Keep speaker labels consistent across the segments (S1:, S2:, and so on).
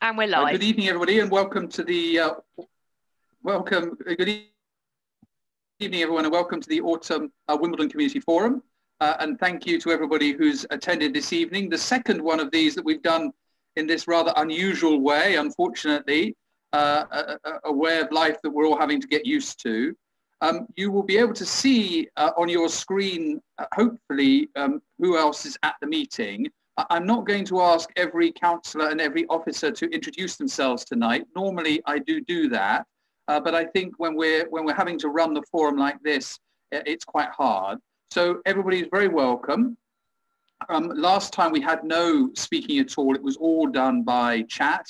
S1: And we're live.
S2: Good evening, everybody, and welcome to the good evening, everyone, and welcome to the Autumn Wimbledon Community Forum. And thank you to everybody who's attended this evening. The second one of these that we've done in this rather unusual way, unfortunately, a way of life that we're all having to get used to. You will be able to see on your screen, hopefully, who else is at the meeting. I'm not going to ask every councillor and every officer to introduce themselves tonight. Normally, I do that, but I think when we're having to run the forum like this, it's quite hard. So everybody is very welcome. Last time we had no speaking at all; it was all done by chat.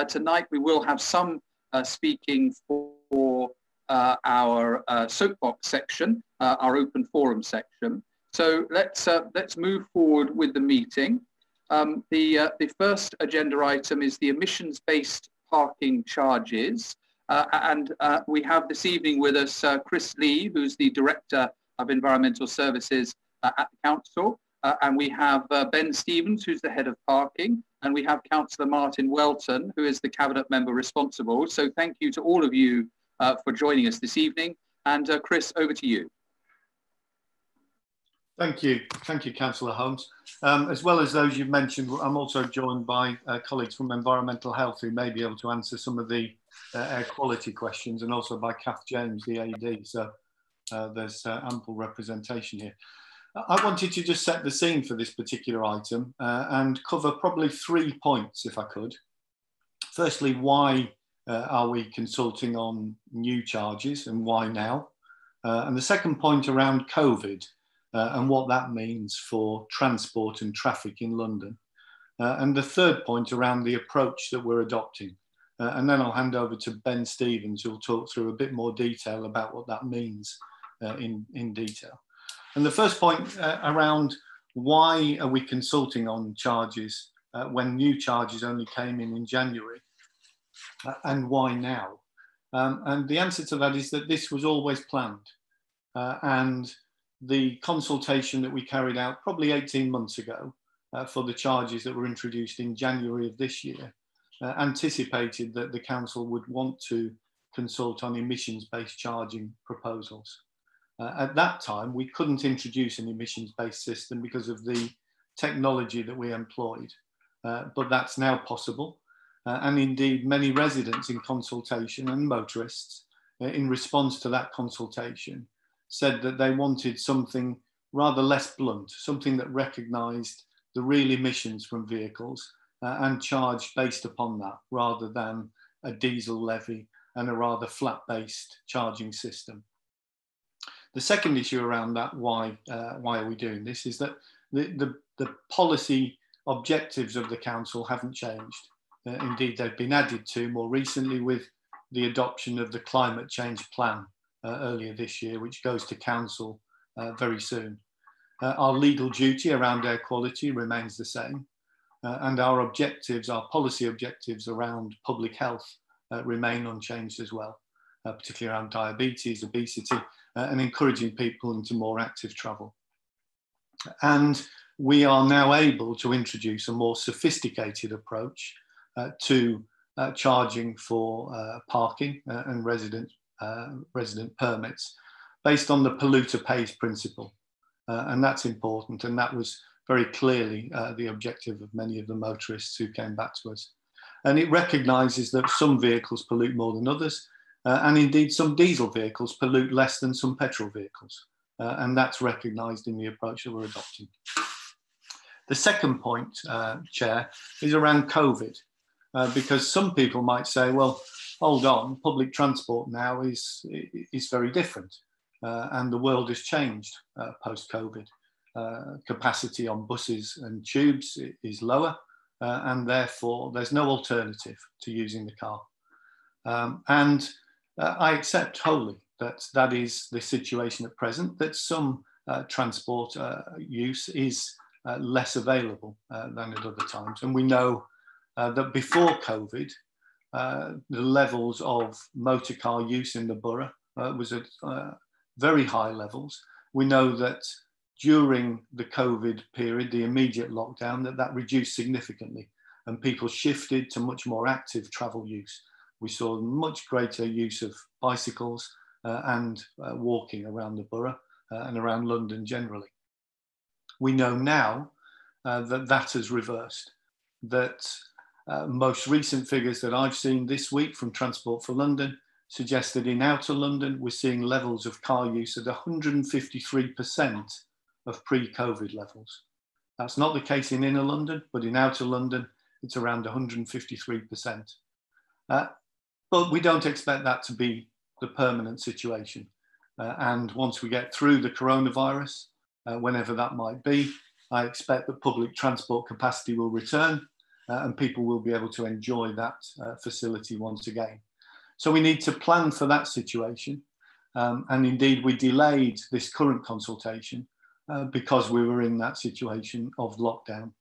S2: Tonight we will have some speaking for our soapbox section, our open forum section. So let's move forward with the meeting. The first agenda item is the emissions-based parking charges. And we have this evening with us Chris Lee, who's the Director of Environmental Services at the Council. And we have Ben Stevens, who's the Head of Parking. And we have Councillor Martin Welton, who is the Cabinet Member responsible. So thank you to all of you for joining us this evening. And Chris, over to you.
S3: Thank you, Councillor Holmes. As well as those you've mentioned, I'm also joined by colleagues from Environmental Health who may be able to answer some of the air quality questions, and also by Kath James, the AD. So there's ample representation here. I wanted to just set the scene for this particular item and cover probably 3 points, if I could. Firstly, why are we consulting on new charges and why now? And the second point around COVID. And what that means for transport and traffic in London. And the third point around the approach that we're adopting. And then I'll hand over to Ben Stevens, who'll talk through a bit more detail about what that means in detail. And the first point around why are we consulting on charges when new charges only came in January, and why now? And the answer to that is that this was always planned. And the consultation that we carried out probably 18 months ago for the charges that were introduced in January of this year anticipated that the council would want to consult on emissions-based charging proposals. At that time, we couldn't introduce an emissions-based system because of the technology that we employed, but that's now possible. And indeed, many residents in consultation and motorists in response to that consultation said that they wanted something rather less blunt, something that recognised the real emissions from vehicles and charged based upon that, rather than a diesel levy and a rather flat-based charging system. The second issue around that, why are we doing this, is that the policy objectives of the council haven't changed. Indeed, they've been added to more recently with the adoption of the climate change plan earlier this year, which goes to council very soon. Our legal duty around air quality remains the same, and our objectives, our policy objectives around public health remain unchanged as well, particularly around diabetes, obesity, and encouraging people into more active travel. And we are now able to introduce a more sophisticated approach to charging for parking and resident permits based on the polluter pays principle. And that's important. And that was very clearly the objective of many of the motorists who came back to us. And it recognises that some vehicles pollute more than others. And indeed, some diesel vehicles pollute less than some petrol vehicles. And that's recognised in the approach that we're adopting. The second point, Chair, is around COVID. Because some people might say, well, hold on, public transport now is very different, and the world has changed post-COVID. Capacity on buses and tubes is lower, and therefore there's no alternative to using the car. And I accept wholly that that is the situation at present, that some transport use is less available than at other times. And we know that before COVID, the levels of motor car use in the borough was at very high levels. We know that during the COVID period, the immediate lockdown, that reduced significantly. and people shifted to much more active travel use. We saw much greater use of bicycles and walking around the borough and around London generally. We know now that has reversed, that most recent figures that I've seen this week from Transport for London suggest that in outer London, we're seeing levels of car use at 153% of pre-COVID levels. That's not the case in inner London, but in outer London, it's around 153%. But we don't expect that to be the permanent situation. And once we get through the coronavirus, whenever that might be, I expect that public transport capacity will return and people will be able to enjoy that facility once again. So we need to plan for that situation. And indeed, we delayed this current consultation because we were in that situation of lockdown.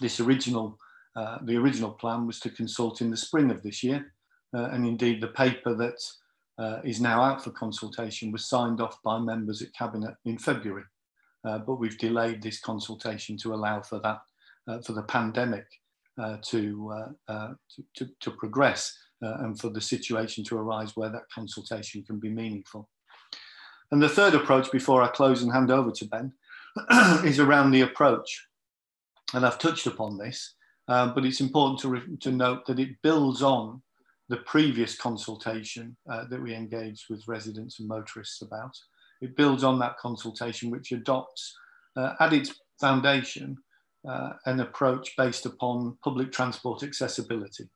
S3: The original plan was to consult in the spring of this year. And indeed, the paper that is now out for consultation was signed off by members at Cabinet in February. But we've delayed this consultation to allow for that, for the pandemic to progress and for the situation to arise where that consultation can be meaningful. And the third approach, before I close and hand over to Ben, is around the approach. And I've touched upon this, but it's important to note that it builds on the previous consultation that we engaged with residents and motorists about. It builds on that consultation, which adopts at its foundation an approach based upon public transport accessibility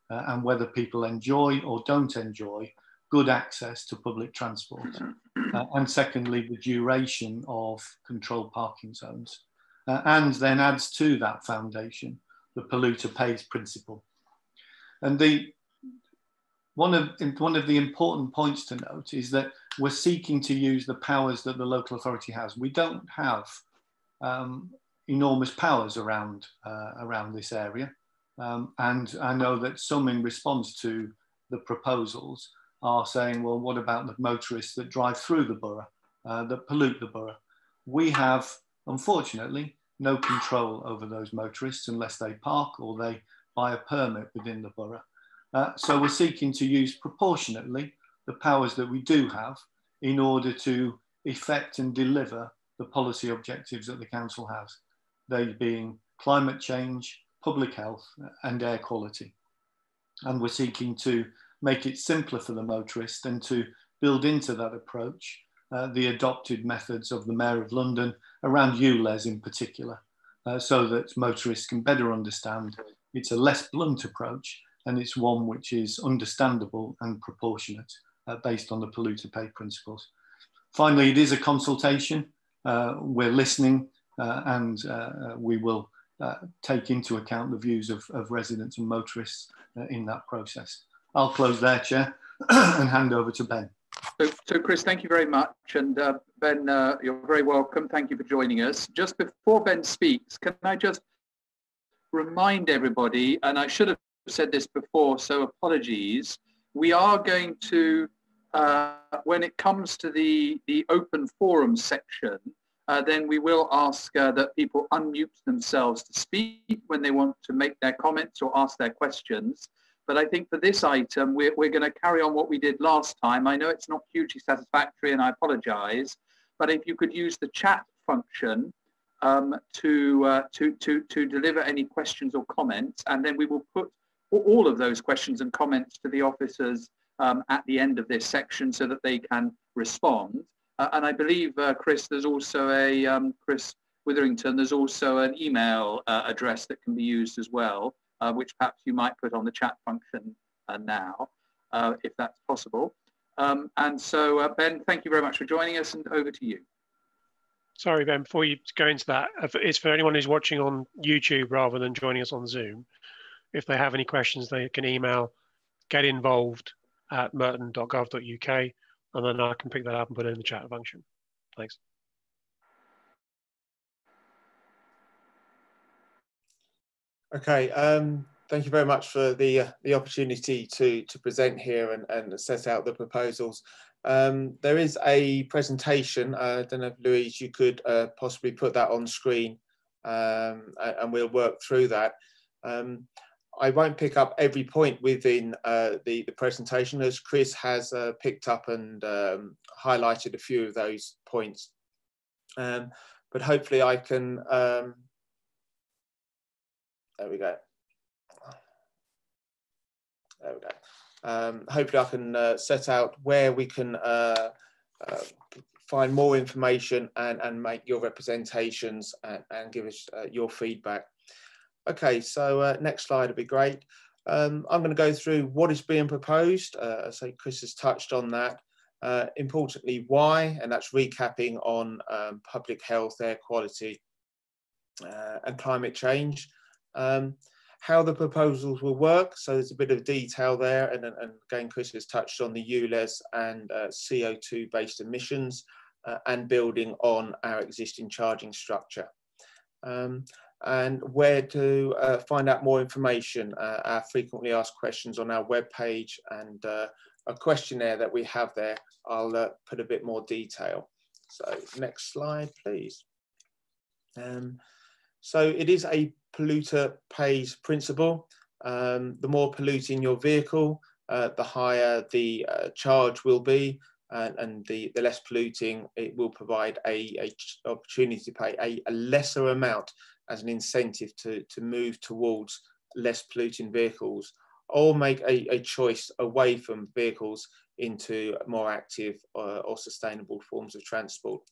S3: and whether people enjoy or don't enjoy good access to public transport. And secondly, the duration of controlled parking zones. And then adds to that foundation the polluter pays principle. And one of the important points to note is that we're seeking to use the powers that the local authority has. We don't have enormous powers around this area. And I know that some, in response to the proposals, are saying, well, what about the motorists that drive through the borough, that pollute the borough? We have, unfortunately, no control over those motorists unless they park or they buy a permit within the borough. So we're seeking to use proportionately the powers that we do have in order to effect and deliver the policy objectives that the council has, they being climate change, public health and air quality. And we're seeking to make it simpler for the motorist and to build into that approach the adopted methods of the Mayor of London around ULEZ in particular, so that motorists can better understand it's a less blunt approach and it's one which is understandable and proportionate based on the polluter pay principles. Finally, it is a consultation. We're listening and we will take into account the views of residents and motorists in that process. I'll close there, Chair, and hand over to Ben.
S2: So Chris, thank you very much. And Ben, you're very welcome. Thank you for joining us. Just before Ben speaks, can I just remind everybody, and I should have said this before, so apologies, we are going to, when it comes to the open forum section, then we will ask that people unmute themselves to speak when they want to make their comments or ask their questions. But I think for this item, we're going to carry on what we did last time. I know it's not hugely satisfactory and I apologize, but if you could use the chat function to deliver any questions or comments, and then we will put all of those questions and comments to the officers at the end of this section so that they can respond. And I believe, Chris, there's also a, Chris Witherington, there's also an email address that can be used as well, which perhaps you might put on the chat function now, if that's possible. And so, Ben, thank you very much for joining us, and over to you.
S1: Sorry, Ben, before you go into that, it's for anyone who's watching on YouTube rather than joining us on Zoom. If they have any questions, they can email getinvolved@merton.gov.uk, and then I can pick that up and put it in the chat function. Thanks.
S4: Okay, thank you very much for the opportunity to present here and set out the proposals. There is a presentation. I don't know if Louise, you could possibly put that on screen, and we'll work through that. I won't pick up every point within the presentation, as Chris has picked up and highlighted a few of those points. But hopefully I can, there we go. There we go. Hopefully I can set out where we can find more information and make your representations and give us your feedback. Okay, so next slide would be great. I'm going to go through what is being proposed. So Chris has touched on that. Importantly, why, and that's recapping on public health, air quality and climate change. How the proposals will work, so there's a bit of detail there, and again Chris has touched on the ULEZ and CO2 based emissions and building on our existing charging structure. And where to find out more information, our frequently asked questions on our webpage, and a questionnaire that we have there. I'll put a bit more detail. So next slide, please. So it is a polluter pays principle. The more polluting your vehicle, the higher the charge will be, and the less polluting it will provide a opportunity to pay a lesser amount as an incentive to move towards less polluting vehicles, or make a choice away from vehicles into more active or sustainable forms of transport.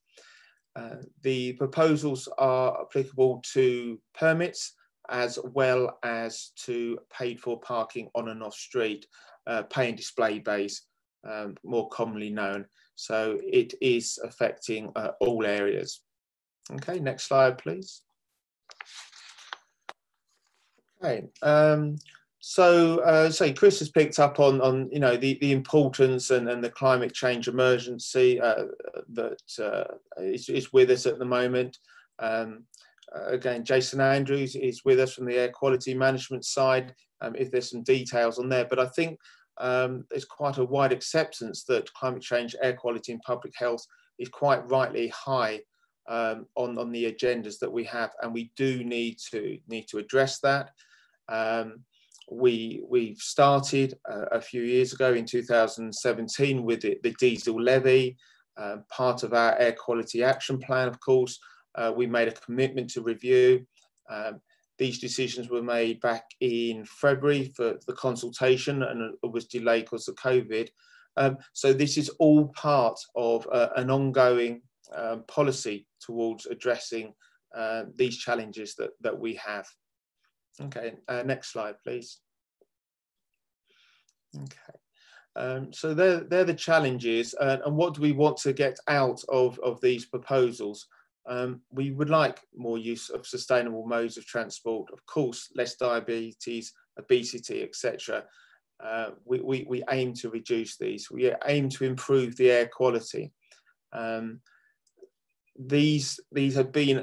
S4: The proposals are applicable to permits as well as to paid for parking on and off street, pay and display bays, more commonly known. So it is affecting all areas. Okay, next slide, please. Okay, so Chris has picked up on you know the importance and the climate change emergency that is with us at the moment. Again, Jason Andrews is with us from the air quality management side. If there's some details on there, but I think there's quite a wide acceptance that climate change, air quality, and public health is quite rightly high on the agendas that we have, and we do need to address that. We've started a few years ago in 2017 with the diesel levy, part of our air quality action plan. Of course, we made a commitment to review. These decisions were made back in February for the consultation, and it was delayed because of COVID. So this is all part of an ongoing policy towards addressing these challenges that we have. Okay, next slide, please. Okay, so they're the challenges, and what do we want to get out of these proposals? We would like more use of sustainable modes of transport, of course, less diabetes, obesity, etc. We aim to reduce these. We aim to improve the air quality. These have been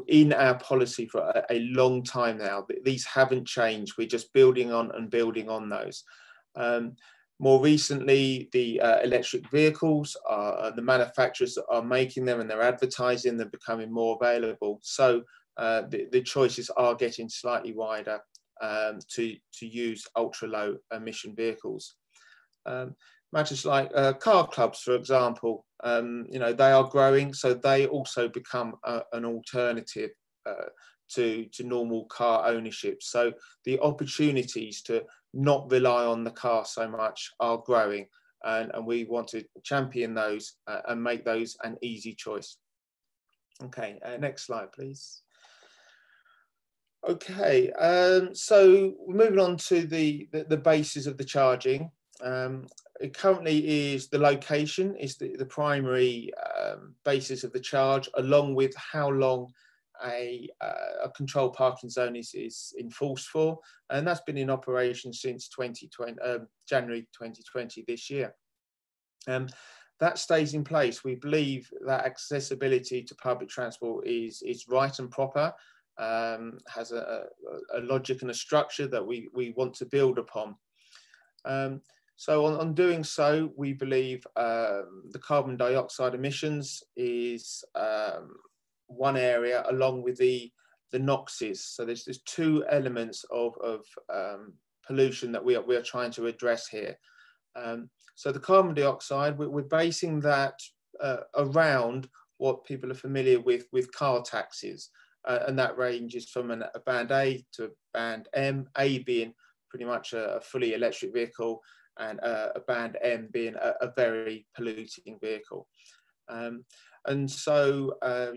S4: in our policy for a long time now. These haven't changed. We're just building on and building on those. More recently, the electric vehicles, the manufacturers are making them and they're advertising, they're becoming more available. So the choices are getting slightly wider to use ultra low emission vehicles. Matters like car clubs, for example, you know, they are growing, so they also become an alternative to normal car ownership. So the opportunities to not rely on the car so much are growing, and we want to champion those and make those an easy choice. Okay, next slide, please. Okay, so moving on to the basis of the charging. It currently is the location is the primary basis of the charge, along with how long a controlled parking zone is enforced for, and that's been in operation since January 2020 this year. That stays in place. We believe that accessibility to public transport is right and proper, has a logic and a structure that we want to build upon. So on doing so, we believe the carbon dioxide emissions is one area, along with the the NOxes. So there's two elements of pollution that we are trying to address here. So the carbon dioxide, we're basing that around what people are familiar with car taxes, and that ranges from a band A to a band M, A being pretty much a fully electric vehicle, and a band M being a very polluting vehicle. And so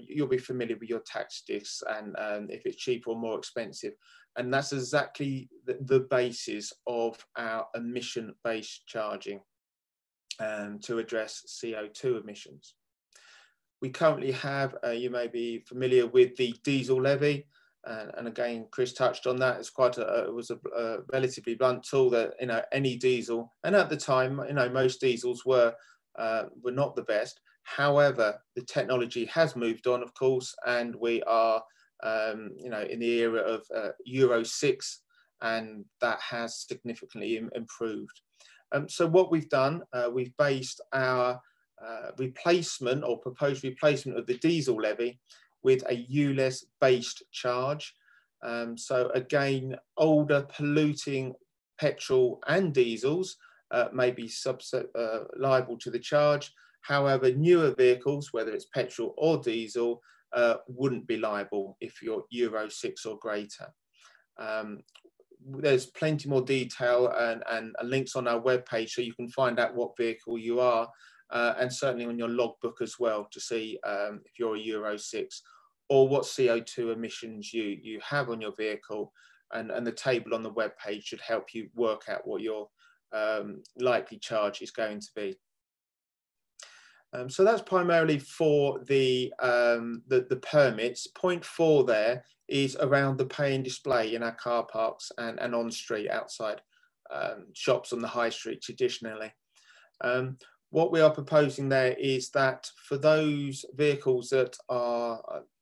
S4: you'll be familiar with your tax discs and if it's cheaper or more expensive. And that's exactly the basis of our emission-based charging to address CO2 emissions. We currently have, you may be familiar with the diesel levy. And again, Chris touched on that. It's quite it was a relatively blunt tool that, you know, any diesel, and at the time, you know, most diesels were not the best. However, the technology has moved on, of course, and we are, you know, in the era of Euro 6, and that has significantly improved. So what we've done, we've based our replacement or proposed replacement of the diesel levy with a ULEZ based charge. So again, older polluting petrol and diesels may be liable to the charge. However, newer vehicles, whether it's petrol or diesel, wouldn't be liable if you're Euro 6 or greater. There's plenty more detail and links on our webpage so you can find out what vehicle you are, and certainly on your logbook as well to see if you're a Euro 6 or what CO2 emissions you have on your vehicle, and the table on the webpage should help you work out what your likely charge is going to be. So that's primarily for the permits. Point 4 there is around the pay and display in our car parks and on street outside shops on the high street traditionally. What we are proposing there is that for those vehicles that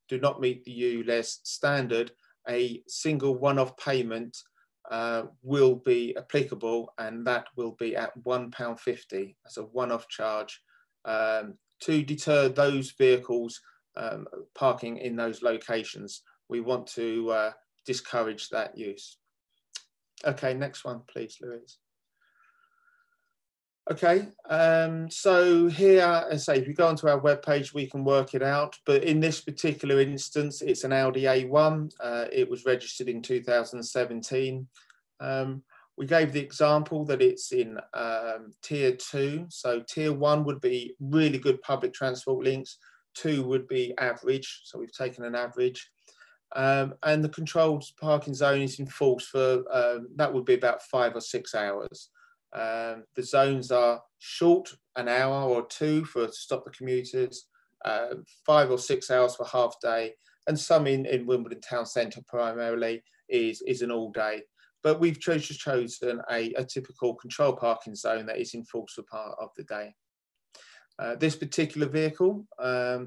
S4: do not meet the ULEZ standard, a single one-off payment will be applicable, and that will be at £1.50 as a one-off charge to deter those vehicles parking in those locations. We want to discourage that use. Okay, next one, please, Louise. Okay, so here, as I say, if you go onto our webpage, we can work it out. But in this particular instance, it's an Audi A1. It was registered in 2017. We gave the example that it's in tier 2. So tier 1 would be really good public transport links. 2 would be average. So we've taken an average. And the controlled parking zone is in force for, that would be about 5 or 6 hours. The zones are short, an hour or 2 to stop the commuters, 5 or 6 hours for half day, and some in Wimbledon town centre primarily is an all day. But we've chosen a typical control parking zone that is in force for part of the day. This particular vehicle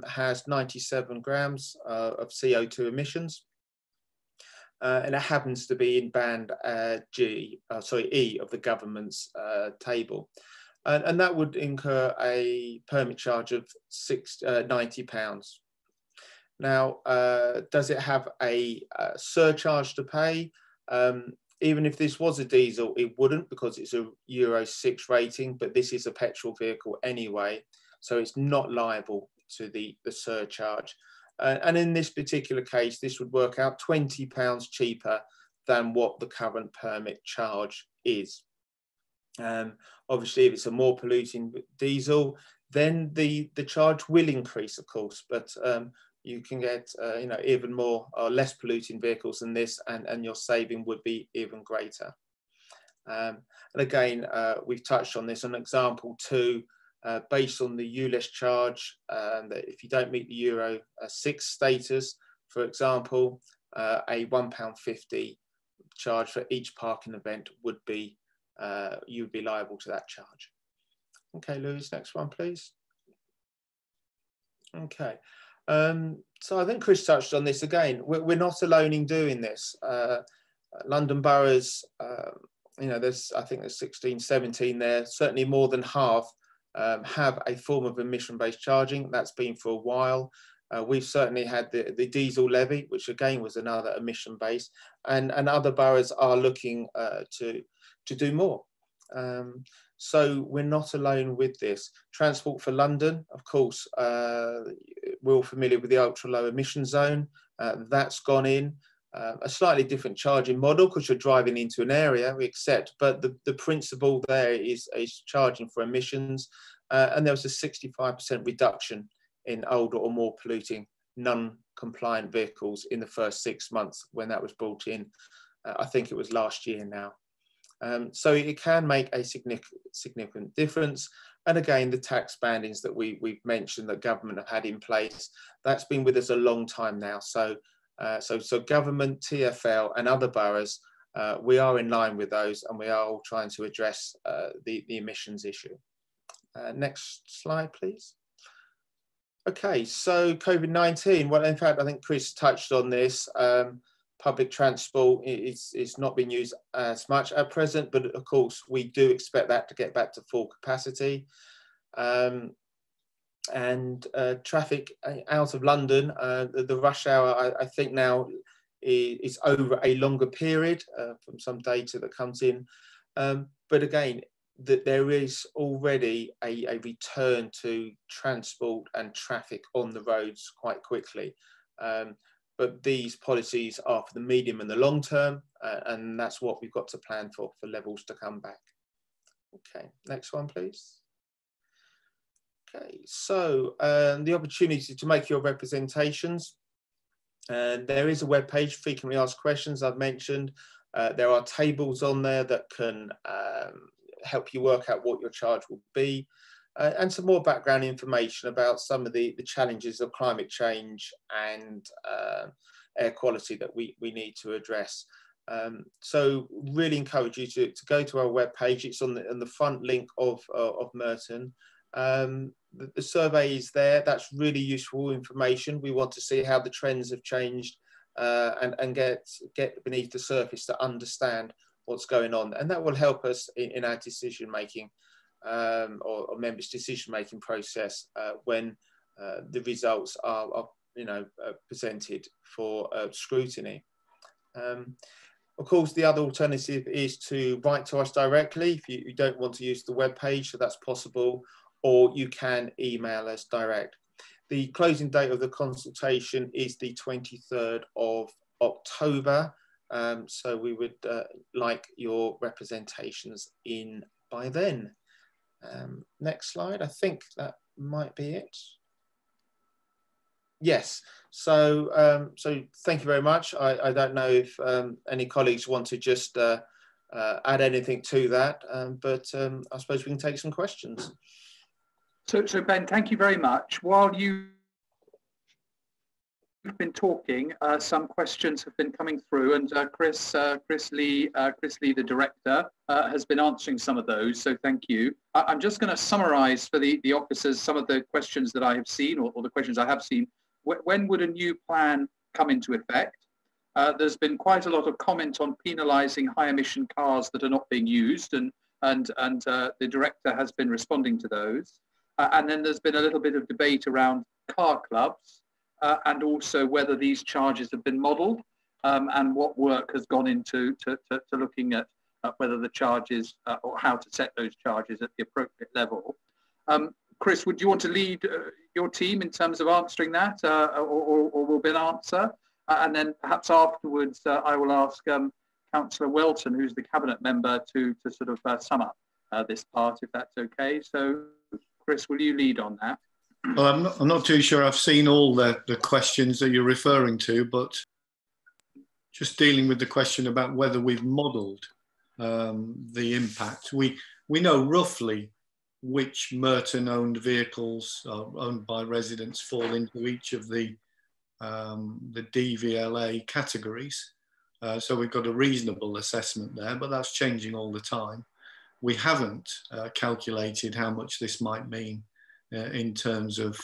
S4: has 97 grams of CO2 emissions, and it happens to be in band E of the government's table. And that would incur a permit charge of £90. Now, does it have a surcharge to pay? Even if this was a diesel, it wouldn't, because it's a Euro 6 rating, but this is a petrol vehicle anyway, so it's not liable to the surcharge. And in this particular case, this would work out £20 cheaper than what the current permit charge is. Obviously, if it's a more polluting diesel, then the charge will increase, of course, but you can get you know, even more or less polluting vehicles than this, and your saving would be even greater. And again, we've touched on this. An example 2, based on the ULEZ charge, that if you don't meet the Euro 6 status, for example, a £1.50 charge for each parking event would be, you would be liable to that charge. Okay, Louise, next one, please. Okay. So I think Chris touched on this again. We're not alone in doing this. London boroughs, you know, I think there's 16, 17 there, certainly more than half have a form of emission-based charging. That's been for a while. We've certainly had the diesel levy, which again was another emission base, and other boroughs are looking to do more. So we're not alone with this. Transport for London, of course, we're all familiar with the ultra low emission zone. That's gone in. A slightly different charging model because you're driving into an area, we accept, but the principle there is charging for emissions. And there was a 65% reduction in older or more polluting non-compliant vehicles in the first 6 months when that was brought in. I think it was last year now. So it can make a significant difference. And again, the tax bandings that we've mentioned that government have had in place, that's been with us a long time now. So government, TfL and other boroughs, we are in line with those, and we are all trying to address the emissions issue. Next slide, please. Okay, so COVID-19, well, in fact, I think Chris touched on this. Public transport is not being used as much at present, but of course, we do expect that to get back to full capacity. And traffic out of London, the rush hour, I think now is over a longer period from some data that comes in. But again, that there is already a return to transport and traffic on the roads quite quickly. But these policies are for the medium and the long term, and that's what we've got to plan for levels to come back. Okay, next one, please. Okay, so the opportunity to make your representations. And there is a web page, frequently asked questions, I've mentioned. There are tables on there that can help you work out what your charge will be, and some more background information about some of the challenges of climate change and air quality that we need to address. So really encourage you to go to our web page. It's on the front link of Merton. The survey is there. That's really useful information. We want to see how the trends have changed and get beneath the surface to understand what's going on, and that will help us in our decision making or members' decision making process when the results are presented for scrutiny. Of course, the other alternative is to write to us directly if you don't want to use the web page, so that's possible, or you can email us direct. The closing date of the consultation is the 23rd of October. So we would like your representations in by then. Next slide, I think that might be it. Yes, so thank you very much. I don't know if any colleagues want to just add anything to that, but I suppose we can take some questions.
S2: So Ben, thank you very much. While you've been talking, some questions have been coming through, and Chris Lee, the director, has been answering some of those. So thank you. I'm just going to summarise for the officers some of the questions that I have seen, or the questions I have seen. When would a new plan come into effect? There's been quite a lot of comment on penalising high emission cars that are not being used, and the director has been responding to those. And then there's been a little bit of debate around car clubs and also whether these charges have been modelled and what work has gone into looking at whether the charges or how to set those charges at the appropriate level. Chris, would you want to lead your team in terms of answering that, or will Ben answer? And then perhaps afterwards, I will ask Councillor Welton, who's the Cabinet member, to sort of sum up this part, if that's okay. So, Chris, will you lead on that?
S3: Well, I'm not too sure I've seen all the questions that you're referring to, but just dealing with the question about whether we've modelled the impact. We know roughly which Merton-owned vehicles owned by residents fall into each of the DVLA categories. So we've got a reasonable assessment there, but that's changing all the time. We haven't calculated how much this might mean in terms of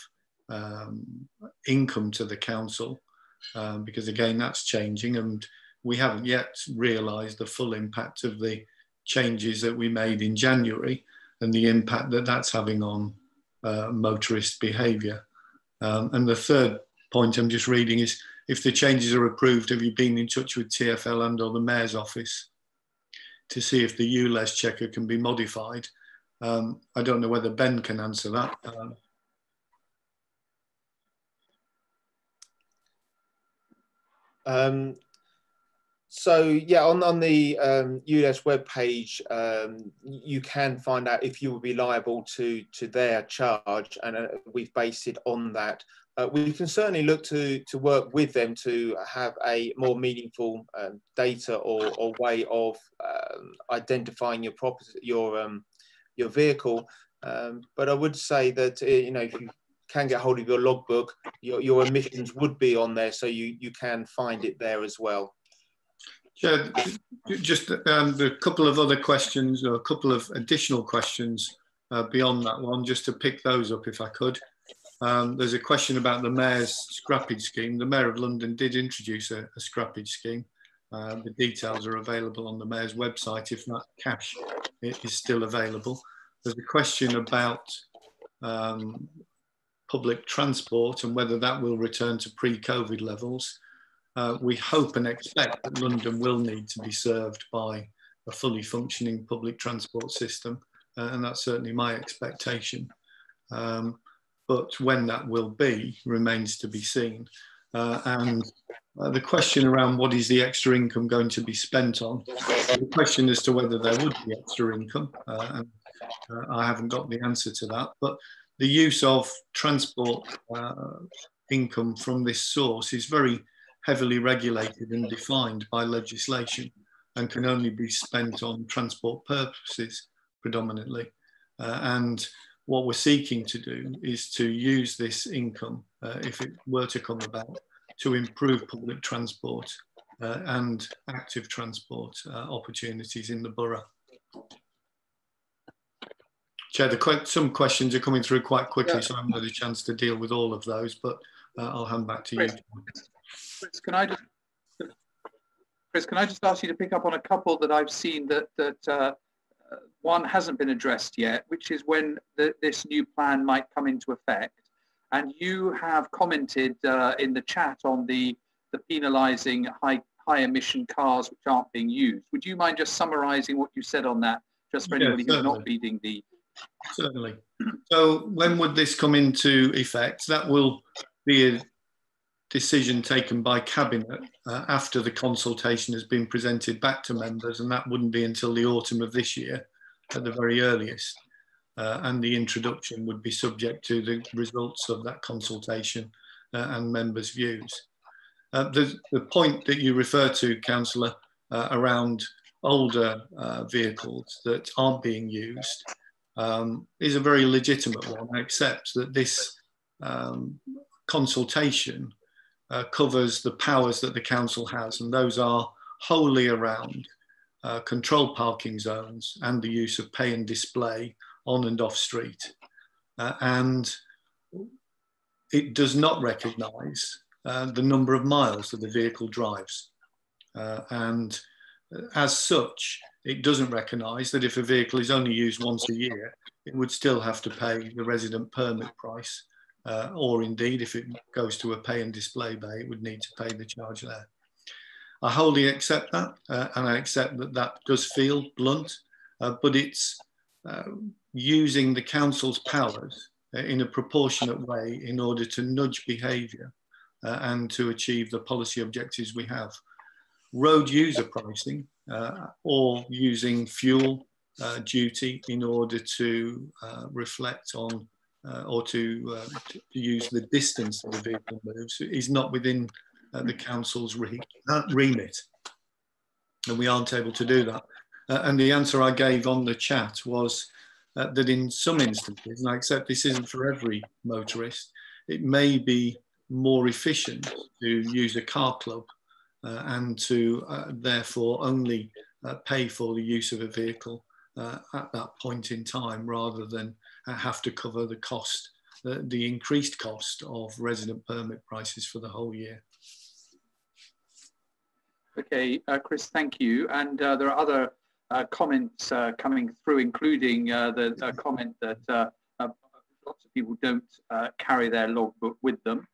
S3: income to the council, because again, that's changing, and we haven't yet realised the full impact of the changes that we made in January and the impact that that's having on motorist behaviour. And the third point I'm just reading is, if the changes are approved, have you been in touch with TfL and or the Mayor's office to see if the ULEZ checker can be modified? I don't know whether Ben can answer that.
S4: So yeah, on the ULEZ webpage, you can find out if you will be liable to their charge, and we've based it on that. We can certainly look to work with them to have a more meaningful data or way of identifying your property, your vehicle. But I would say that you know, if you can get hold of your logbook, your emissions would be on there, so you can find it there as well.
S3: Yeah, just a couple of other questions, or a couple of additional questions beyond that one, just to pick those up if I could. There's a question about the Mayor's scrappage scheme. The Mayor of London did introduce a scrappage scheme. The details are available on the Mayor's website if that cash is still available. There's a question about public transport and whether that will return to pre-COVID levels. We hope and expect that London will need to be served by a fully functioning public transport system, and that's certainly my expectation. But when that will be remains to be seen. And the question around what is the extra income going to be spent on, the question as to whether there would be extra income, and I haven't got the answer to that, but the use of transport income from this source is very heavily regulated and defined by legislation and can only be spent on transport purposes predominantly. And what we're seeking to do is to use this income, if it were to come about, to improve public transport and active transport opportunities in the borough. Chair, some questions are coming through quite quickly, so I haven't had a chance to deal with all of those, but I'll hand back to you.
S2: Chris, can I just ask you to pick up on a couple that I've seen that one hasn't been addressed yet, which is when this new plan might come into effect. And you have commented in the chat on the penalising high emission cars which aren't being used. Would you mind just summarising what you said on that, just for anybody who's not reading the...
S3: Certainly. So when would this come into effect? That will be a decision taken by Cabinet after the consultation has been presented back to members, and that wouldn't be until the autumn of this year at the very earliest. And the introduction would be subject to the results of that consultation and members' views. The point that you refer to, Councillor, around older vehicles that aren't being used is a very legitimate one, except that this consultation covers the powers that the council has, and those are wholly around controlled parking zones and the use of pay and display on and off street. And it does not recognise the number of miles that the vehicle drives. And as such, it doesn't recognise that if a vehicle is only used once a year, it would still have to pay the resident permit price, or indeed, if it goes to a pay and display bay, it would need to pay the charge there. I wholly accept that, and I accept that that does feel blunt, but it's using the council's powers in a proportionate way in order to nudge behaviour and to achieve the policy objectives we have. Road user pricing or using fuel duty in order to reflect on or to use the distance that the vehicle moves is not within the council's remit, and we aren't able to do that. And the answer I gave on the chat was that in some instances, and I accept this isn't for every motorist, it may be more efficient to use a car club and to therefore only pay for the use of a vehicle at that point in time, rather than have to cover the cost, the increased cost of resident permit prices for the whole year.
S2: Okay, Chris, thank you. And there are other comments coming through, including the comment that lots of people don't carry their logbook with them.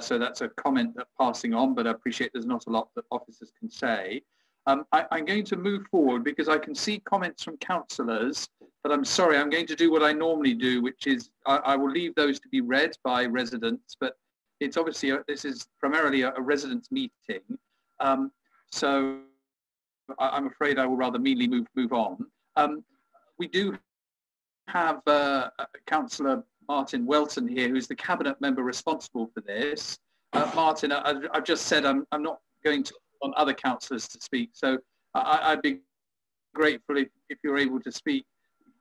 S2: So that's a comment that passing on, but I appreciate there's not a lot that officers can say. I'm going to move forward because I can see comments from councillors, but I'm sorry, I'm going to do what I normally do, which is I will leave those to be read by residents, but it's obviously, this is primarily a residents meeting. So I'm afraid I will rather meanly move on. We do have Councillor Martin Welton here, who's the cabinet member responsible for this. Martin, I've just said I'm not going to want other councillors to speak, so I'd be grateful if you're able to speak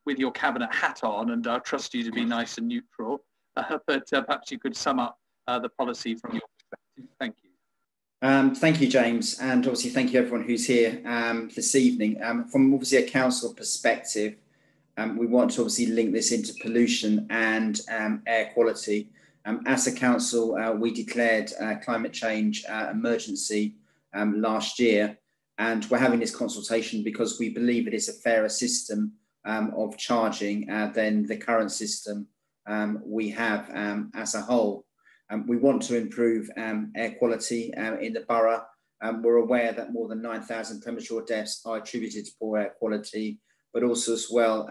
S2: with your cabinet hat on, and I trust you to be nice and neutral, but perhaps you could sum up the policy from your perspective. Thank you.
S5: Thank you, James, and obviously thank you everyone who's here this evening. From obviously a council perspective, we want to obviously link this into pollution and air quality. As a council, we declared climate change emergency last year, and we're having this consultation because we believe it is a fairer system of charging than the current system we have as a whole. We want to improve air quality in the borough. We're aware that more than 9,000 premature deaths are attributed to poor air quality, but also as well,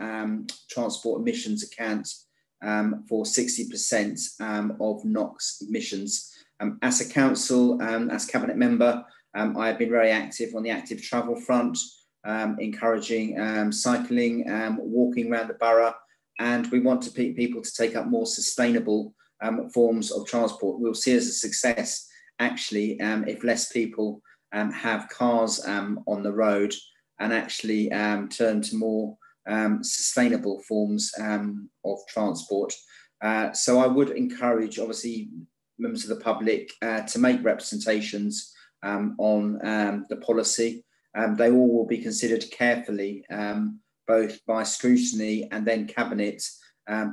S5: transport emissions account for 60% of NOx emissions. As a council, as cabinet member, I have been very active on the active travel front, encouraging cycling, walking around the borough, and we want people to take up more sustainable forms of transport. We'll see as a success, actually, if less people have cars on the road and actually turn to more sustainable forms of transport. So I would encourage, obviously, members of the public to make representations on the policy. They all will be considered carefully, both by scrutiny and then cabinet,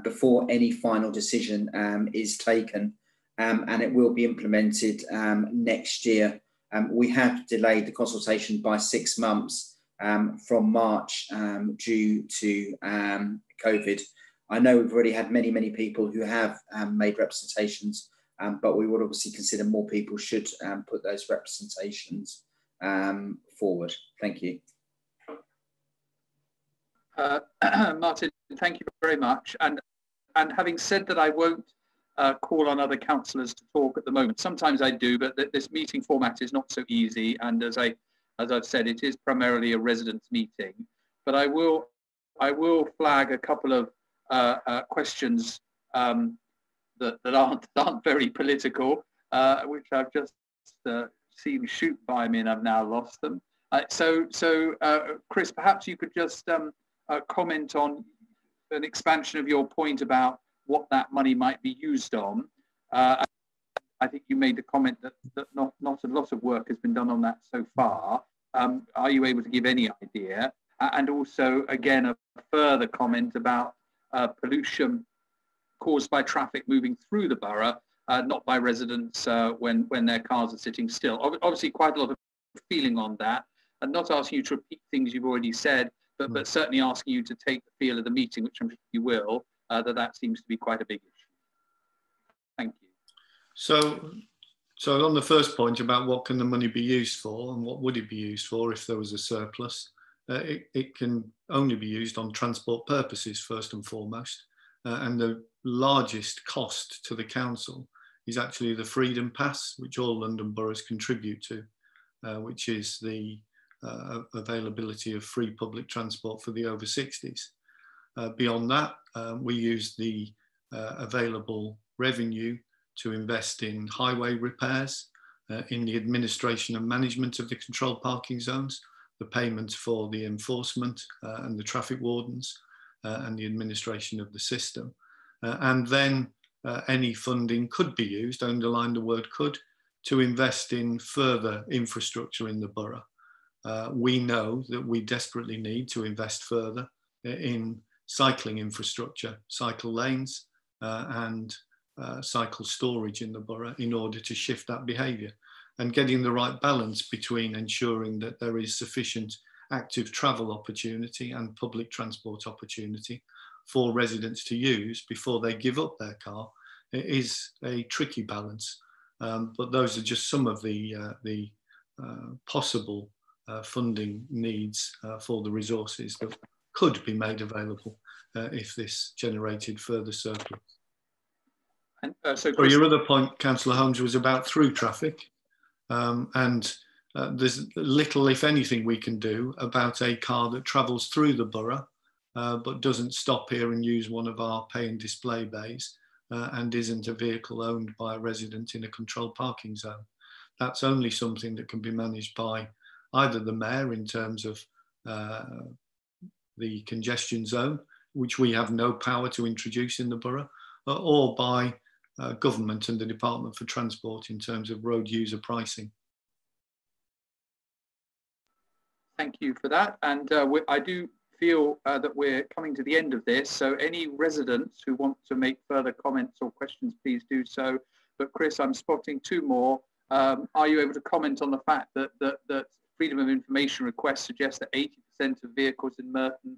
S5: before any final decision is taken, and it will be implemented next year. We have delayed the consultation by 6 months from March due to COVID. I know we've already had many people who have made representations, but we would obviously consider more people should put those representations forward. Thank you.
S2: Martin, thank you very much. And having said that, I won't call on other councillors to talk at the moment. Sometimes I do, but this meeting format is not so easy. And as I've said, it is primarily a residents' meeting. But I will flag a couple of questions that aren't very political, which I've just seen shoot by me, and I've now lost them. So Chris, perhaps you could just comment on an expansion of your point about what that money might be used on. I think you made the comment that not a lot of work has been done on that so far. Are you able to give any idea? And also, again, a further comment about pollution caused by traffic moving through the borough, not by residents when their cars are sitting still. Obviously, quite a lot of feeling on that, and not asking you to repeat things you've already said, but certainly asking you to take the feel of the meeting, which I'm sure you will, that seems to be quite a big issue. Thank you.
S3: So on the first point about what can the money be used for and what would it be used for if there was a surplus, it can only be used on transport purposes first and foremost. And the largest cost to the council is actually the Freedom Pass, which all London boroughs contribute to, which is the availability of free public transport for the over 60s. Beyond that, we use the available revenue to invest in highway repairs, in the administration and management of the controlled parking zones, the payments for the enforcement and the traffic wardens, and the administration of the system. And then any funding could be used, I underline the word could, to invest in further infrastructure in the borough. We know that we desperately need to invest further in cycling infrastructure, cycle lanes and cycle storage in the borough in order to shift that behaviour, and getting the right balance between ensuring that there is sufficient active travel opportunity and public transport opportunity for residents to use before they give up their car. It is a tricky balance. But those are just some of the possible funding needs for the resources that could be made available if this generated further surplus.
S2: And,
S3: so your other point, Councillor Holmes, was about through traffic, and there's little, if anything, we can do about a car that travels through the borough but doesn't stop here and use one of our pay and display bays and isn't a vehicle owned by a resident in a controlled parking zone. That's only something that can be managed by either the mayor in terms of the congestion zone, which we have no power to introduce in the borough, or by government and the Department for Transport in terms of road user pricing.
S2: Thank you for that. And I do feel that we're coming to the end of this. So any residents who want to make further comments or questions, please do so. But Chris, I'm spotting two more. Are you able to comment on the fact that Freedom of Information requests suggest that 80% of vehicles in Merton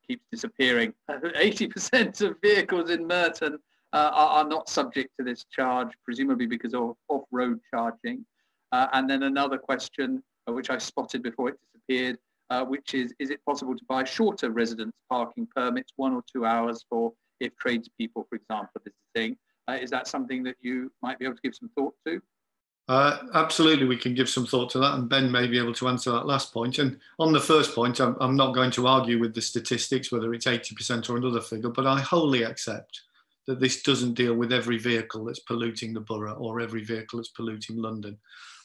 S2: keeps disappearing? 80% of vehicles in Merton are not subject to this charge, presumably because of off-road charging. And then another question, which I spotted before it disappeared, which is it possible to buy shorter residence parking permits, 1 or 2 hours for if tradespeople, for example, visiting? Is that something that you might be able to give some thought to?
S3: Absolutely, we can give some thought to that, and Ben may be able to answer that last point. And on the first point, I'm not going to argue with the statistics, whether it's 80% or another figure, but I wholly accept that this doesn't deal with every vehicle that's polluting the borough or every vehicle that's polluting London.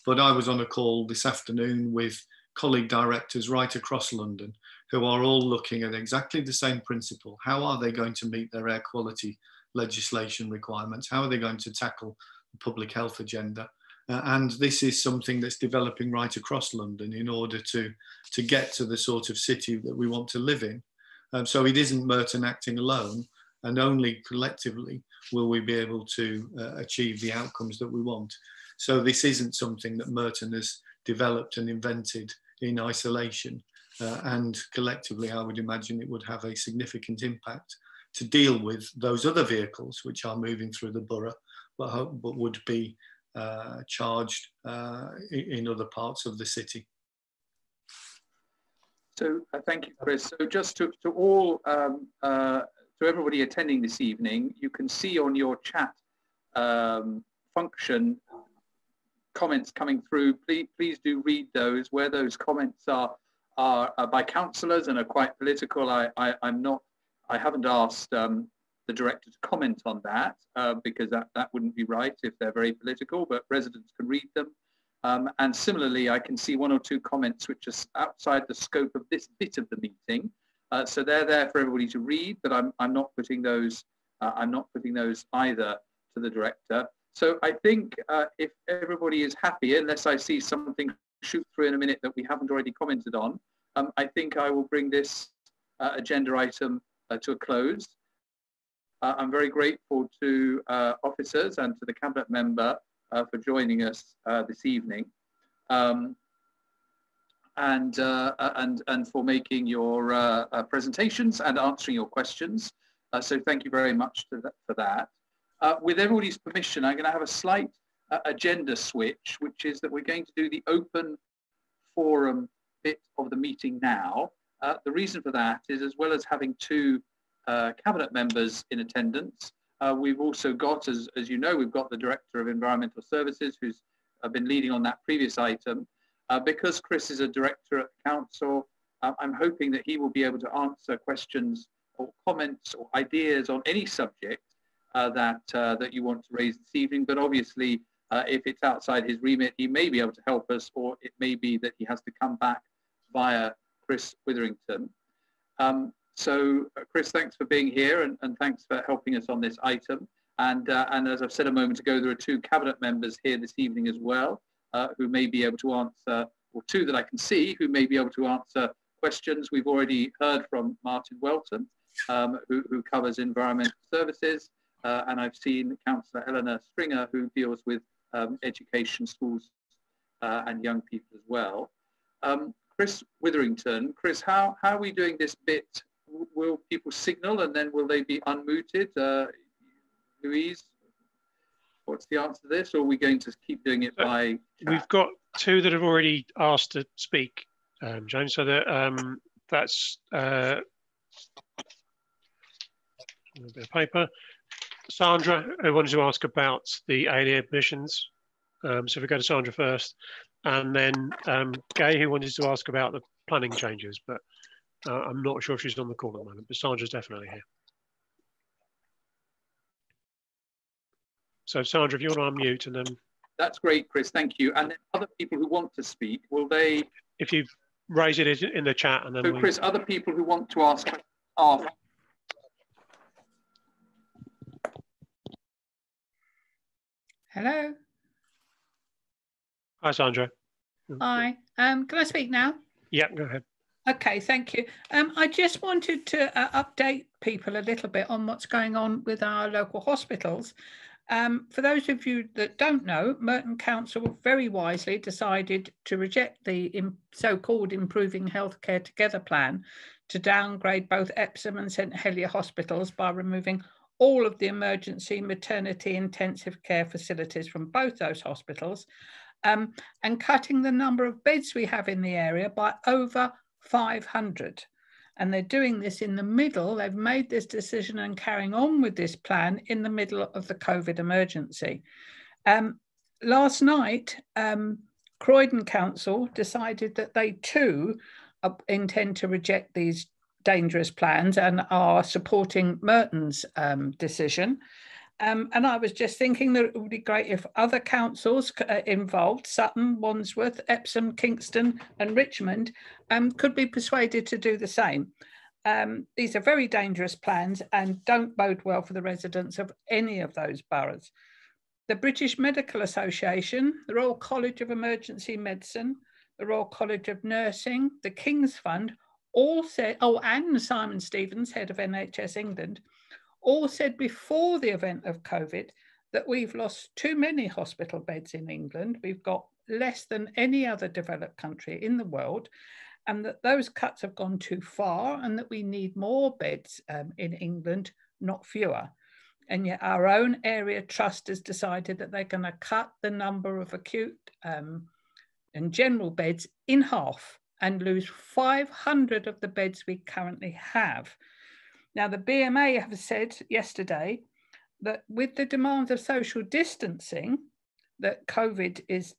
S3: But I was on a call this afternoon with colleague directors right across London who are all looking at exactly the same principle. How are they going to meet their air quality legislation requirements? How are they going to tackle the public health agenda? And this is something that's developing right across London in order to get to the sort of city that we want to live in. So it isn't Merton acting alone, and only collectively will we be able to achieve the outcomes that we want. So this isn't something that Merton has developed and invented in isolation. And collectively, I would imagine it would have a significant impact to deal with those other vehicles which are moving through the borough, but would be charged in other parts of the city.
S2: So thank you, Chris. So just to all, to everybody attending this evening, you can see on your chat function comments coming through. Please do read those. Where those comments are by councillors and are quite political, I haven't asked the director to comment on that because that wouldn't be right if they're very political, but residents can read them. And similarly, I can see 1 or 2 comments which are outside the scope of this bit of the meeting. So they're there for everybody to read, but I'm not putting those either to the director. So I think if everybody is happy, unless I see something shoot through in a minute that we haven't already commented on, I think I will bring this agenda item to a close. I'm very grateful to officers and to the cabinet member for joining us this evening, and for making your presentations and answering your questions. So thank you very much for that. With everybody's permission, I'm going to have a slight agenda switch, which is that we're going to do the open forum bit of the meeting now. The reason for that is, as well as having 2 cabinet members in attendance, we've also got, as you know, we've got the Director of Environmental Services who's been leading on that previous item. Because Chris is a director at the council, I'm hoping that he will be able to answer questions or comments or ideas on any subject that you want to raise this evening. But obviously, if it's outside his remit, he may be able to help us, or it may be that he has to come back via Chris Witherington. So Chris, thanks for being here, and thanks for helping us on this item. And as I've said a moment ago, there are 2 cabinet members here this evening as well, who may be able to answer, or 2 that I can see, who may be able to answer questions. We've already heard from Martin Welton, who covers environmental services, and I've seen Councillor Eleanor Stringer, who deals with education, schools, and young people as well. Chris Witherington, Chris, how are we doing this bit? Will people signal and then will they be unmuted? Louise? What's the answer to this, or are we going to keep doing it by chat?
S1: We've got two that have already asked to speak, James. So that's a bit of paper. Sandra, who wanted to ask about the A&E admissions. So if we go to Sandra first, and then Gay, who wanted to ask about the planning changes, but I'm not sure if she's on the call at the moment, but Sandra's definitely here. So Sandra, if you want to unmute, and then...
S2: That's great, Chris, thank you. And then other people who want to speak, will they...
S1: If you raise it in the chat, and then...
S2: So Chris, other people who want to ask are...
S6: Hello.
S1: Hi, Sandra.
S6: Hi. Can I speak now?
S1: Yeah, go ahead.
S6: Okay, thank you. I just wanted to update people a little bit on what's going on with our local hospitals. For those of you that don't know, Merton Council very wisely decided to reject the so-called Improving Healthcare Together plan to downgrade both Epsom and St Helier hospitals by removing all of the emergency maternity intensive care facilities from both those hospitals, and cutting the number of beds we have in the area by over 500. And they're doing this in the middle. They've made this decision and carrying on with this plan in the middle of the COVID emergency. Last night, Croydon Council decided that they too intend to reject these dangerous plans and are supporting Merton's decision. And I was just thinking that it would be great if other councils involved, Sutton, Wandsworth, Epsom, Kingston and Richmond, could be persuaded to do the same. These are very dangerous plans and don't bode well for the residents of any of those boroughs. The British Medical Association, the Royal College of Emergency Medicine, the Royal College of Nursing, the King's Fund, all said, and Simon Stevens, head of NHS England, all said before the event of COVID that we've lost too many hospital beds in England. We've got less than any other developed country in the world, and that those cuts have gone too far and that we need more beds in England, not fewer. And yet our own area trust has decided that they're going to cut the number of acute and general beds in half and lose 500 of the beds we currently have. Now, the BMA have said yesterday that with the demands of social distancing that COVID is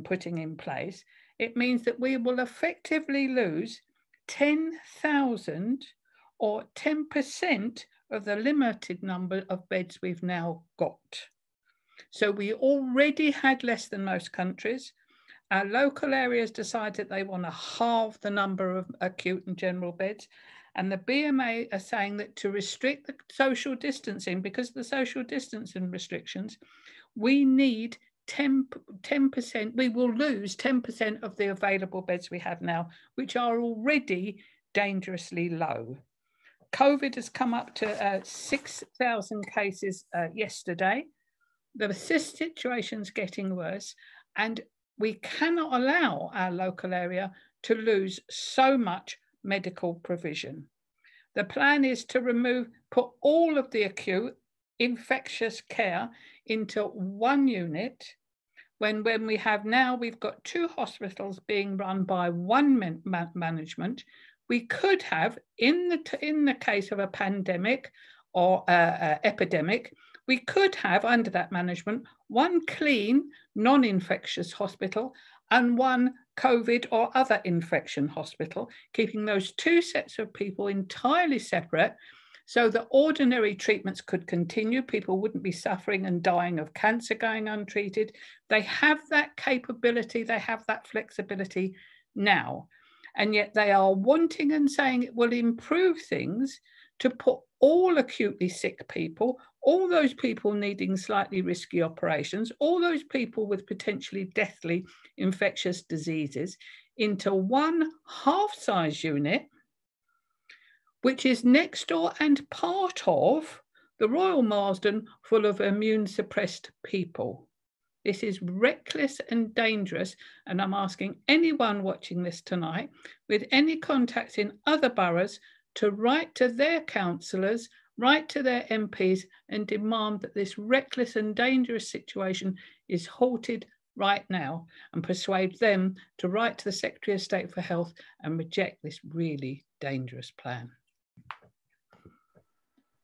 S6: putting in place, it means that we will effectively lose 10,000 or 10% of the limited number of beds we've now got. So we already had less than most countries. Our local areas decided they want to halve the number of acute and general beds. And the BMA are saying that to restrict the social distancing, because of the social distancing restrictions, we need 10%, we will lose 10% of the available beds we have now, which are already dangerously low. COVID has come up to 6,000 cases yesterday. The situation's getting worse, and we cannot allow our local area to lose so much medical provision. The plan is to put all of the acute infectious care into one unit, when we have now, we've got two hospitals being run by one management. We could have, in the case of a pandemic or epidemic, we could have under that management one clean, non-infectious hospital and one COVID or other infection hospital, keeping those two sets of people entirely separate so that ordinary treatments could continue. People wouldn't be suffering and dying of cancer going untreated. They have that capability, they have that flexibility now. And yet they are wanting and saying it will improve things to put all acutely sick people, all those people needing slightly risky operations, all those people with potentially deathly infectious diseases into one half-size unit, which is next door and part of the Royal Marsden full of immune-suppressed people. This is reckless and dangerous, and I'm asking anyone watching this tonight with any contacts in other boroughs to write to their councillors, write to their MPs and demand that this reckless and dangerous situation is halted right now, and persuade them to write to the Secretary of State for Health and reject this really dangerous plan.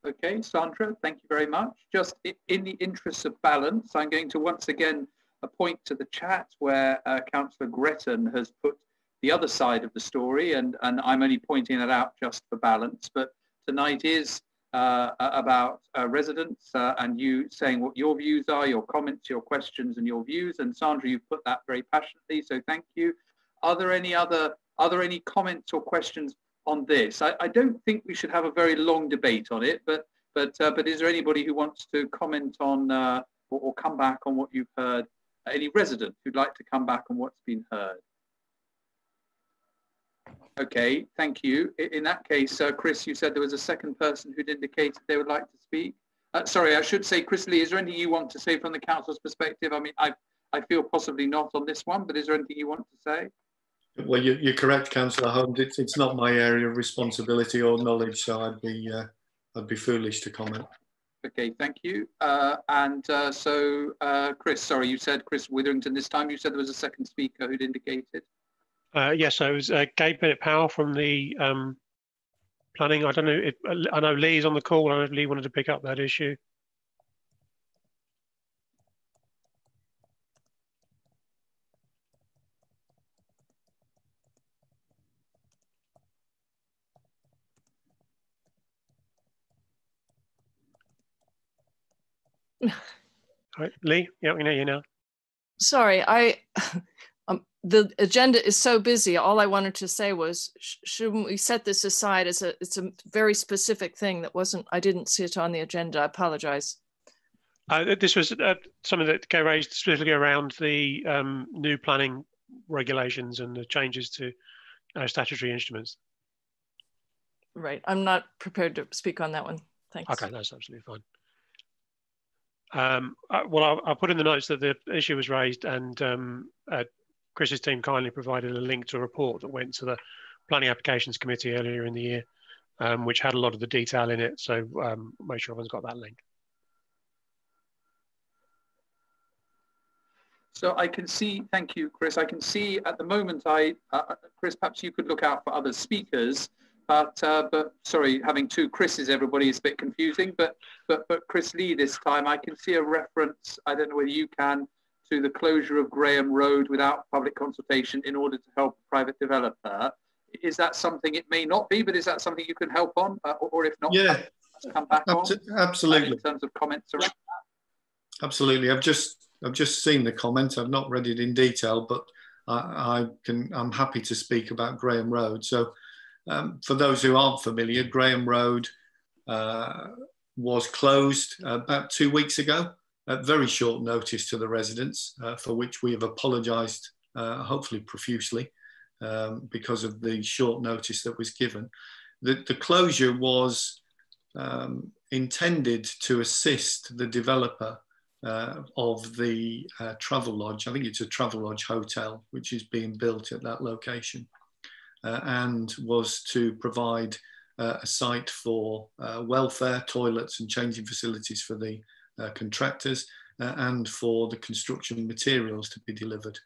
S2: Okay, Sandra, thank you very much. Just in the interest of balance, I'm going to once again point to the chat where Councillor Gretton has put the other side of the story, and I'm only pointing that out just for balance, but tonight is about residents and you saying what your views are, your comments, your questions and your views. And Sandra, you've put that very passionately, so thank you. Are there any comments or questions on this? I don't think we should have a very long debate on it, but is there anybody who wants to comment on or come back on what you've heard? Any resident who'd like to come back on what's been heard? Okay, thank you. In that case, Chris, you said there was a second person who'd indicated they would like to speak. Sorry, I should say, Chris Lee, is there anything you want to say from the council's perspective? I mean, I feel possibly not on this one, but is there anything you want to say?
S3: Well, you're correct, Councillor Holmes. It's not my area of responsibility or knowledge, so I'd be foolish to comment.
S2: Okay, thank you. Chris, sorry, you said Chris Witherington this time. You said there was a second speaker who'd indicated.
S1: Yes, so it was Gabe Bennett-Powell from the planning. I don't know. I know Lee's on the call. I know Lee wanted to pick up that issue. All right, Lee, yeah, we know you now.
S7: Sorry, the agenda is so busy. All I wanted to say was, shouldn't we set this aside as it's a very specific thing that I didn't see it on the agenda. I apologize.
S1: This was something that got raised specifically around the new planning regulations and the changes to statutory instruments.
S7: Right, I'm not prepared to speak on that one. Thanks.
S1: Okay, that's absolutely fine. Well, I'll put in the notes that the issue was raised, and Chris's team kindly provided a link to a report that went to the Planning Applications Committee earlier in the year, which had a lot of the detail in it. So make sure everyone's got that link.
S2: So I can see, thank you, Chris. I can see at the moment, Chris, perhaps you could look out for other speakers. But sorry, having two Chris's, everybody is a bit confusing. But Chris Lee this time, I can see a reference. I don't know whether you can, to the closure of Graham Road without public consultation in order to help a private developer. Is that something? It may not be, but is that something you can help on, or if not,
S3: yeah,
S2: come back on?
S3: Absolutely.
S2: In terms of comments around that.
S3: Absolutely. I've just seen the comment. I've not read it in detail, but I'm happy to speak about Graham Road. So. For those who aren't familiar, Graham Road was closed about 2 weeks ago at very short notice to the residents, for which we have apologised, hopefully profusely, because of the short notice that was given. The closure was intended to assist the developer of the Travel Lodge. I think it's a Travel Lodge hotel, which is being built at that location. And was to provide a site for welfare, toilets and changing facilities for the contractors and for the construction materials to be delivered.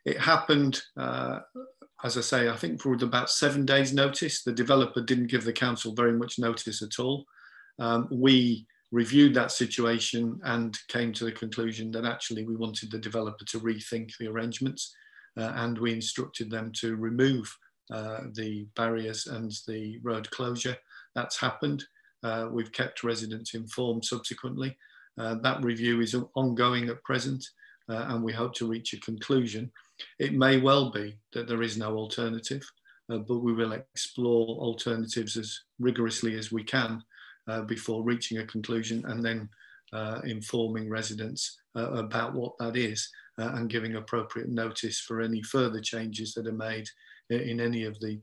S3: It happened, as I say, I think with about 7 days notice. The developer didn't give the council very much notice at all. We reviewed that situation and came to the conclusion that actually we wanted the developer to rethink the arrangements. And we instructed them to remove the barriers and the road closure. That's happened. We've kept residents informed subsequently. That review is ongoing at present, and we hope to reach a conclusion. It may well be that there is no alternative, but we will explore alternatives as rigorously as we can before reaching a conclusion, and then informing residents about what that is. And giving appropriate notice for any further changes that are made in any of the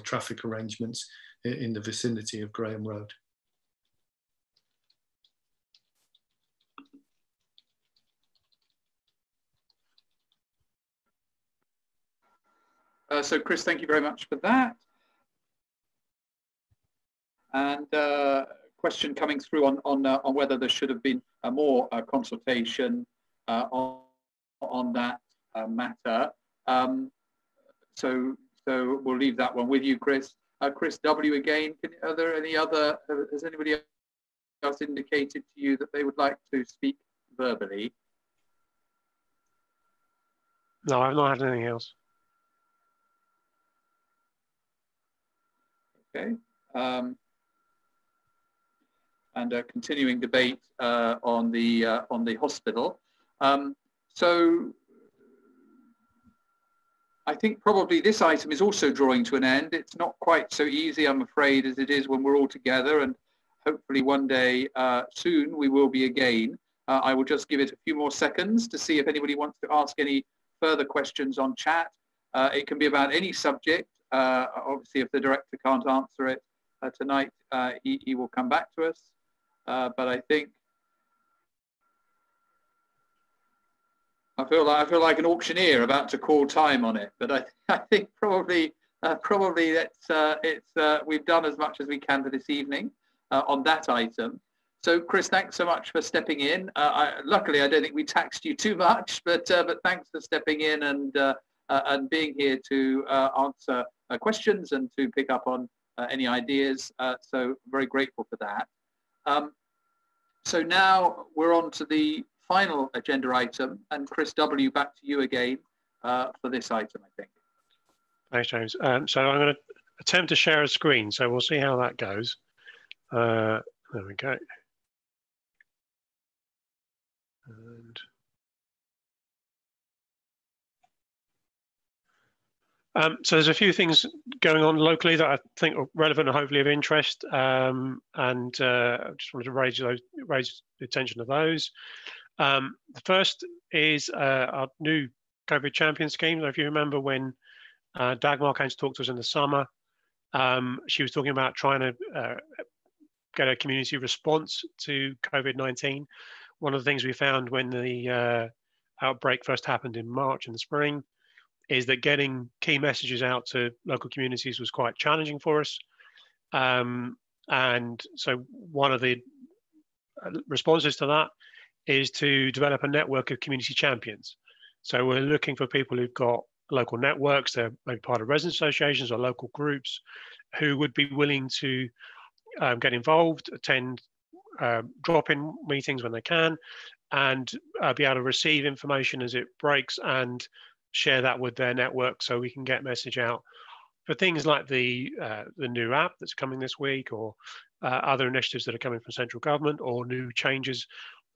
S3: traffic arrangements in the vicinity of Graham Road.
S2: So Chris, thank you very much for that. And question coming through on whether there should have been more consultation on that matter. So we'll leave that one with you, Chris. Chris W. again. Are there any other? Has anybody else indicated to you that they would like to speak verbally?
S1: No, I've not had anything else.
S2: Okay. And a continuing debate on the hospital. So I think probably this item is also drawing to an end. It's not quite so easy, I'm afraid, as it is when we're all together, and hopefully one day soon we will be again. I will just give it a few more seconds to see if anybody wants to ask any further questions on chat. It can be about any subject. Obviously, if the director can't answer it tonight, he will come back to us. But I think I feel like an auctioneer about to call time on it. But I think probably we've done as much as we can for this evening on that item. So Chris, thanks so much for stepping in. Luckily, I don't think we taxed you too much, but thanks for stepping in and being here to answer questions and to pick up on any ideas. So very grateful for that. So now we're on to the final agenda item, and Chris W., back to you again for this item, I think.
S1: Thanks, James. So I'm going to attempt to share a screen, so we'll see how that goes. There we go. And so there's a few things going on locally that I think are relevant and hopefully of interest, and I just wanted to raise the attention of those. The first is our new COVID champion scheme. If you remember when Dagmar came to talk to us in the summer, she was talking about trying to get a community response to COVID-19. One of the things we found when the outbreak first happened in March in the spring is that getting key messages out to local communities was quite challenging for us. And so one of the responses to that is to develop a network of community champions. So we're looking for people who've got local networks, they're maybe part of resident associations or local groups, who would be willing to get involved, attend drop-in meetings when they can, and be able to receive information as it breaks and share that with their network so we can get message out for things like the new app that's coming this week, or other initiatives that are coming from central government, or new changes.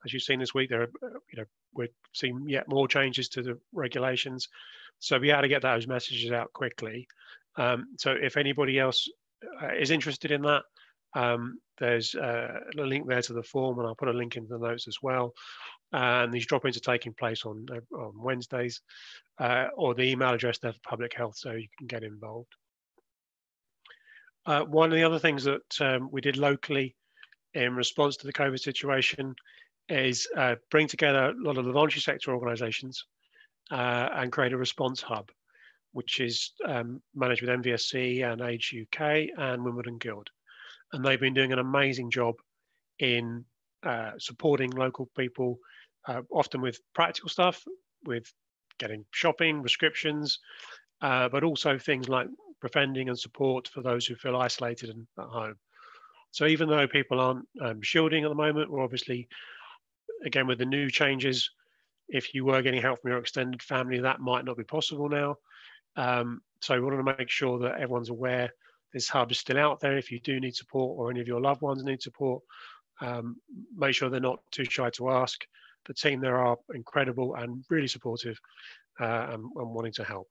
S1: As you've seen this week, there are, we're seeing yet more changes to the regulations. So be able to get those messages out quickly. So if anybody else is interested in that, there's a link there to the form, and I'll put a link in the notes as well. And these drop-ins are taking place on Wednesdays, or the email address there for public health, so you can get involved. One of the other things that we did locally in response to the COVID situation is bring together a lot of the voluntary sector organisations and create a response hub, which is managed with MVSC and Age UK and Wimbledon Guild. And they've been doing an amazing job in supporting local people, often with practical stuff, with getting shopping, prescriptions, but also things like befriending and support for those who feel isolated and at home. So even though people aren't shielding at the moment, we're obviously, again, with the new changes, if you were getting help from your extended family, that might not be possible now. So we want to make sure that everyone's aware this hub is still out there. If you do need support, or any of your loved ones need support, make sure they're not too shy to ask. The team there are incredible and really supportive and wanting to help.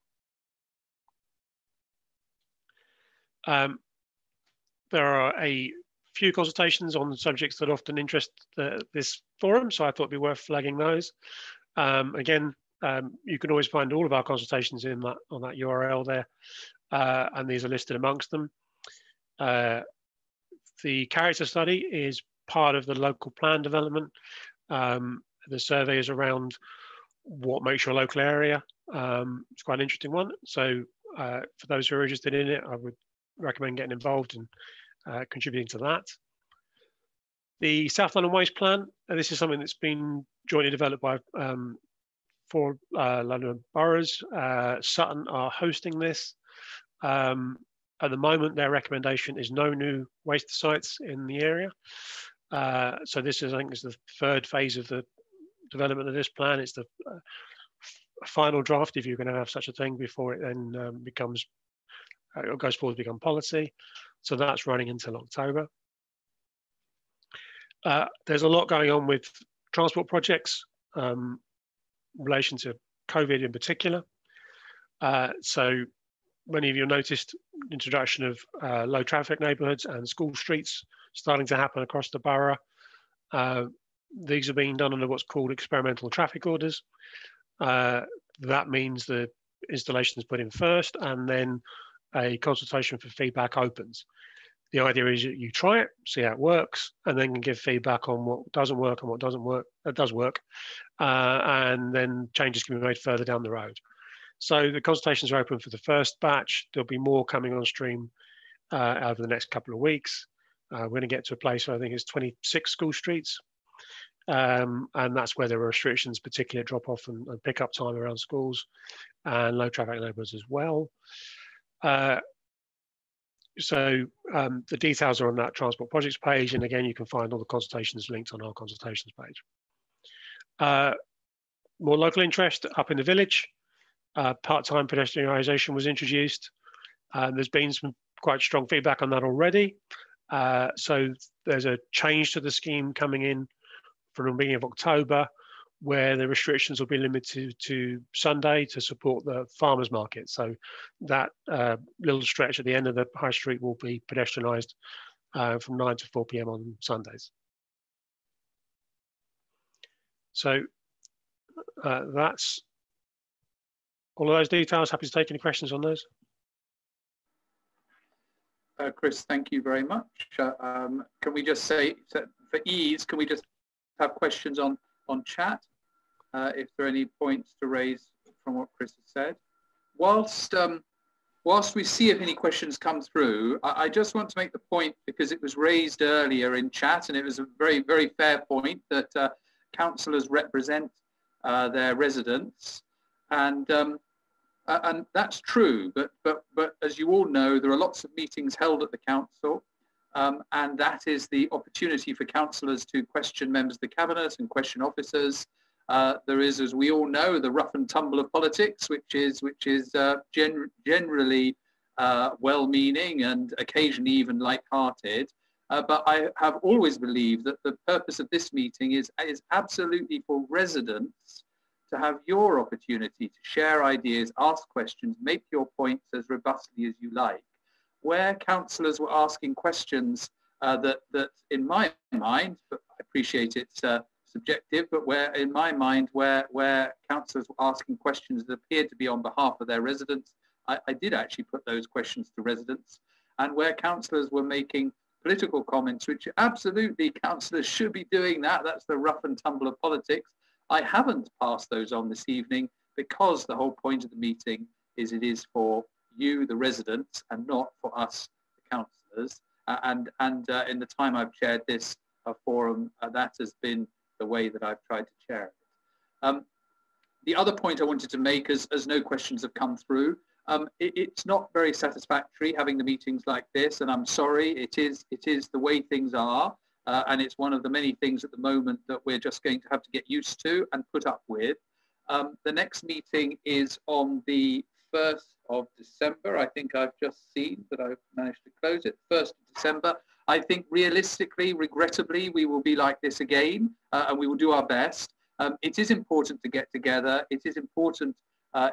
S1: There are a few consultations on subjects that often interest this forum, so I thought it'd be worth flagging those. Again, you can always find all of our consultations in that, on that URL there, and these are listed amongst them. The character study is part of the local plan development. The survey is around what makes your local area. It's quite an interesting one. So for those who are interested in it, I would recommend getting involved contributing to that. The South London Waste Plan, this is something that's been jointly developed by 4 London boroughs. Sutton are hosting this. At the moment, their recommendation is no new waste sites in the area. So this is, I think, is the 3rd phase of the development of this plan. It's the final draft, if you're going to have such a thing, before it then goes forward to become policy. So that's running until October. There's a lot going on with transport projects in relation to COVID in particular. So many of you noticed the introduction of low traffic neighbourhoods and school streets starting to happen across the borough. These are being done under what's called experimental traffic orders. That means the installation is put in first and then a consultation for feedback opens. The idea is that you try it, see how it works, and then can give feedback on what doesn't work and what doesn't work, that does work, and then changes can be made further down the road. So the consultations are open for the first batch. There'll be more coming on stream over the next couple of weeks. We're going to get to a place where I think it's 26 school streets, and that's where there are restrictions, particularly at drop-off and pick-up time around schools, and low traffic neighbourhoods as well. So the details are on that transport projects page, and again, you can find all the consultations linked on our consultations page. More local interest up in the village. Part-time pedestrianisation was introduced. There's been some quite strong feedback on that already. So there's a change to the scheme coming in from the beginning of October, where the restrictions will be limited to Sunday to support the farmers market. So that little stretch at the end of the high street will be pedestrianised from 9 to 4 p.m. on Sundays. So that's all of those details. Happy to take any questions on those.
S2: Chris, thank you very much. Can we just say, for ease, can we just have questions on chat, if there are any points to raise from what Chris has said? Whilst we see if any questions come through, I just want to make the point, because it was raised earlier in chat, and it was a very, very fair point, that councillors represent their residents, and that's true. But as you all know, there are lots of meetings held at the council. And that is the opportunity for councillors to question members of the cabinet and question officers. There is, as we all know, the rough and tumble of politics, which is generally well-meaning and occasionally even light-hearted. But I have always believed that the purpose of this meeting is absolutely for residents to have your opportunity to share ideas, ask questions, make your points as robustly as you like. Where councillors were asking questions that in my mind, but I appreciate it's subjective, but where in my mind, where councillors were asking questions that appeared to be on behalf of their residents, I did actually put those questions to residents. And where councillors were making political comments, which absolutely councillors should be doing that, that's the rough and tumble of politics, I haven't passed those on this evening, because the whole point of the meeting is it is for you, the residents, and not for us, the councillors. And in the time I've chaired this forum, that has been the way that I've tried to chair it. The other point I wanted to make, as no questions have come through, it's not very satisfactory having the meetings like this, and I'm sorry, it is the way things are, and it's one of the many things at the moment that we're just going to have to get used to and put up with. The next meeting is on the 1st of December. I think I've just seen that I've managed to close it. 1st of December. I think realistically, regrettably, we will be like this again, and we will do our best. It is important to get together. It is important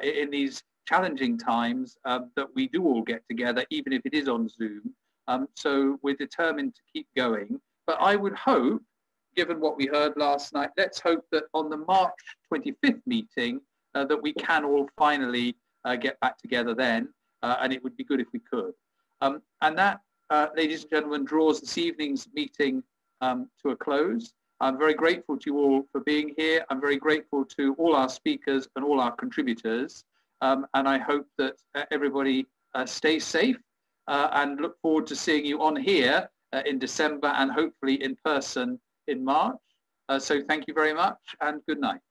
S2: in these challenging times that we do all get together, even if it is on Zoom. So we're determined to keep going. But I would hope, given what we heard last night, let's hope that on the March 25th meeting, that we can all finally get back together then, and it would be good if we could. And that, ladies and gentlemen, draws this evening's meeting to a close. I'm very grateful to you all for being here. I'm very grateful to all our speakers and all our contributors. And I hope that everybody stays safe and look forward to seeing you on here in December and hopefully in person in March. So thank you very much and good night.